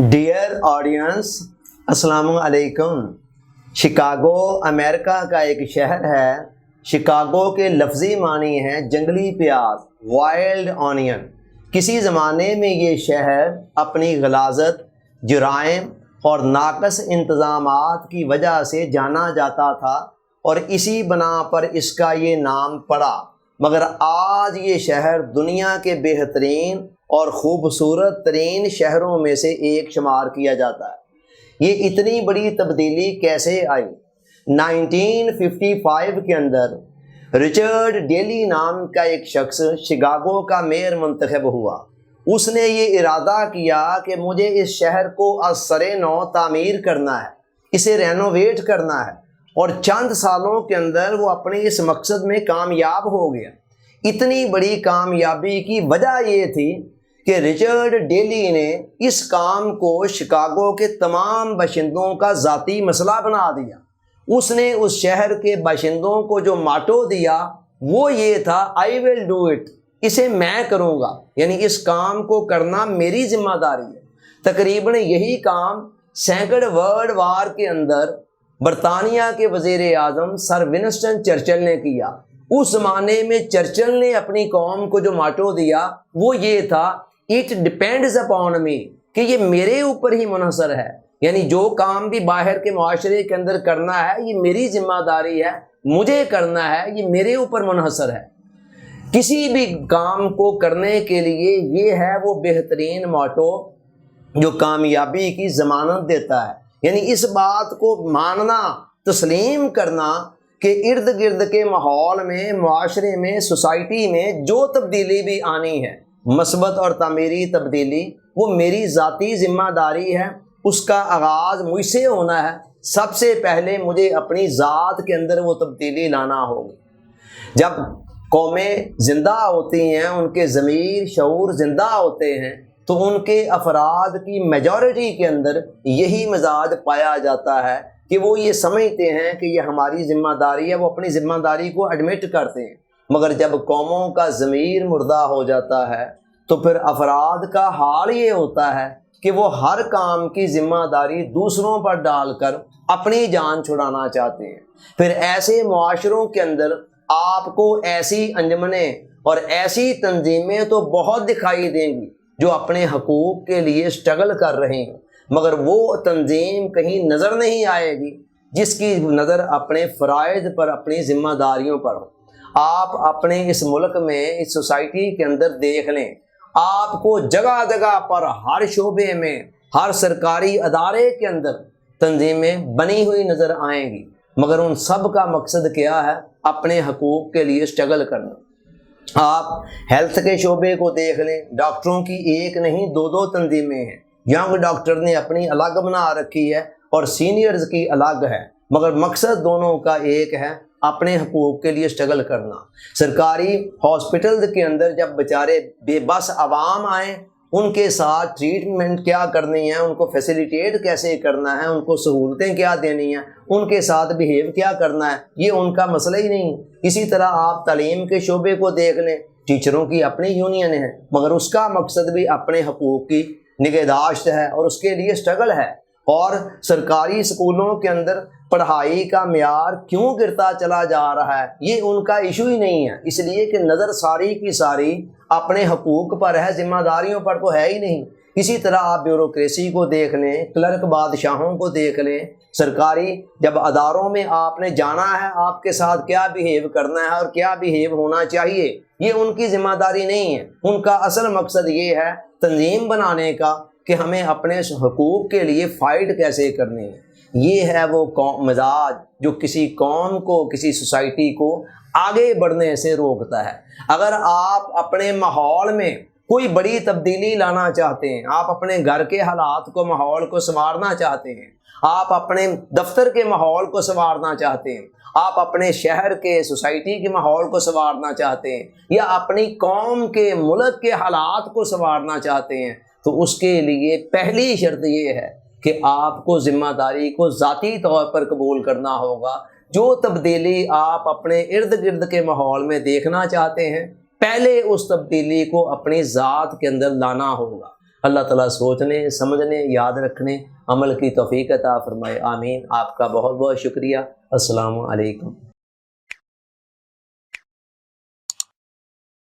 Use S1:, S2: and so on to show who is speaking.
S1: Dear audience, अस्सलाम वालेकुम। Chicago America का एक शहर है। शिकागो के लफ्ज़ी मानी हैं जंगली प्याज, वाइल्ड ऑनियन। किसी ज़माने में ये शहर अपनी गलाज़त, जुराइम और नाकस इंतज़ामात की वजह से जाना जाता था और इसी बना पर इसका ये नाम पड़ा। मगर आज ये शहर दुनिया के बेहतरीन और ख़ूबसूरत तरीन शहरों में से एक शुमार किया जाता है। ये इतनी बड़ी तब्दीली कैसे आई? 1955 के अंदर रिचर्ड डेली नाम का एक शख्स शिकागो का मेयर मुंतखब हुआ। उसने ये इरादा किया कि मुझे इस शहर को असरे नौ तामीर करना है, इसे रेनोवेट करना है, और चंद सालों के अंदर वो अपने इस मकसद में कामयाब हो गया। इतनी बड़ी कामयाबी की वजह ये थी कि रिचर्ड डेली ने इस काम को शिकागो के तमाम बाशिंदों का ज़ाती मसला बना दिया। उसने उस शहर के बाशिंदों को जो माटो दिया वो ये था, आई विल डू इट, इसे मैं करूँगा, यानी इस काम को करना मेरी जिम्मेदारी है। तकरीबन यही काम सेकंड वर्ल्ड वार के अंदर बरतानिया के वज़ीर आज़म सर विंस्टन चर्चिल ने किया। उस ज़माने में चर्चिल ने अपनी कौम को जो माटो दिया वो ये था, इट डिपेंड्स अपॉन मी, कि ये मेरे ऊपर ही मुनहसर है, यानी जो काम भी बाहर के माशरे के अंदर करना है ये मेरी जिम्मेदारी है, मुझे करना है, ये मेरे ऊपर मुनहसर है। किसी भी काम को करने के लिए ये है वो बेहतरीन मोटो जो कामयाबी की ज़मानत देता है। यानी इस बात को मानना, तस्लीम करना कि इर्द गिर्द के माहौल में, माशरे में, सोसाइटी में जो तब्दीली भी आनी है, मस्बत और तामीरी तब्दीली, वो मेरी ज़ाती ज़िम्मेदारी है, उसका आगाज़ मुझसे होना है। सबसे पहले मुझे अपनी ज़ात के अंदर वो तब्दीली लाना होगी। जब कौमें ज़िंदा होती हैं, उनके ज़मीर शऊर ज़िंदा होते हैं, तो उनके अफराद की मेजॉरिटी के अंदर यही मिजाज पाया जाता है कि वो ये समझते हैं कि ये हमारी ज़िम्मेदारी है, वो अपनी ज़िम्मेदारी को एडमिट करते हैं। मगर जब कौमों का ज़मीर मुर्दा हो जाता है तो फिर अफराद का हाल ये होता है कि वो हर काम की ज़िम्मेदारी दूसरों पर डालकर अपनी जान छुड़ाना चाहते हैं। फिर ऐसे मुआशरों के अंदर आपको ऐसी अंजमनें और ऐसी तंजीमें तो बहुत दिखाई देंगी जो अपने हकूक़ के लिए स्ट्रगल कर रहे हैं, मगर वो तंजीम कहीं नज़र नहीं आएगी जिसकी नज़र अपने फ़राइज़ पर, अपनी ज़िम्मेदारियों पर हो। आप अपने इस मुल्क में, इस सोसाइटी के अंदर देख लें, आपको जगह जगह पर, हर शोबे में, हर सरकारी अदारे के अंदर तंजीमें बनी हुई नज़र आएंगी, मगर उन सब का मकसद क्या है? अपने हकूक़ के लिए स्ट्रगल करना। आप हेल्थ के शोबे को देख लें, डॉक्टरों की एक नहीं दो दो तंजीमें हैं। यंग डॉक्टर ने अपनी अलग बना रखी है और सीनियर्स की अलग है, मगर मकसद दोनों का एक है, अपने हकूक़ के लिए स्ट्रगल करना। सरकारी हॉस्पिटल के अंदर जब बेचारे बेबस आवाम आए, उनके साथ ट्रीटमेंट क्या करनी है, उनको फैसिलिटेट कैसे करना है, उनको सहूलतें क्या देनी है, उनके साथ बिहेव क्या करना है, ये उनका मसला ही नहीं है। इसी तरह आप तालीम के शोबे को देख लें, टीचरों की अपनी यूनियन है, मगर उसका मकसद भी अपने हकूक़ की निगहदाश्त है और उसके लिए स्ट्रगल है। और सरकारी स्कूलों के अंदर पढ़ाई का म्यार क्यों गिरता चला जा रहा है, ये उनका इशू ही नहीं है, इसलिए कि नज़र सारी की सारी अपने हकूक़ पर है, जिम्मेदारियों पर तो है ही नहीं। इसी तरह आप ब्यूरोक्रेसी को देख लें, क्लर्क बादशाहों को देख लें। सरकारी जब अदारों में आपने जाना है, आपके साथ क्या बिहेव करना है और क्या बिहेव होना चाहिए, ये उनकी जिम्मेदारी नहीं है। उनका असल मकसद ये है तंजीम बनाने का कि हमें अपने हकूक़ के लिए फ़ाइट कैसे करनी है। ये है वो मिजाज जो किसी कौम को, किसी सोसाइटी को आगे बढ़ने से रोकता है। अगर आप अपने माहौल में कोई बड़ी तब्दीली लाना चाहते हैं, आप अपने घर के हालात को, माहौल को संवारना चाहते हैं, आप अपने दफ्तर के माहौल को संवारना चाहते हैं, आप अपने शहर के, सोसाइटी के माहौल को संवारना चाहते हैं, या अपनी कौम के, मुल्क के हालात को संवारना चाहते हैं, तो उसके लिए पहली शर्त ये है कि आपको ज़िम्मेदारी को ज़ाती तौर पर कबूल करना होगा। जो तब्दीली आप अपने इर्द गिर्द के माहौल में देखना चाहते हैं, पहले उस तब्दीली को अपनी ज़ात के अंदर लाना होगा। اللہ تعالیٰ سوچنے سمجھنے یاد رکھنے عمل کی توفیق عطا فرمائے، آمین۔ آپ کا بہت بہت شکریہ۔ السلام علیکم۔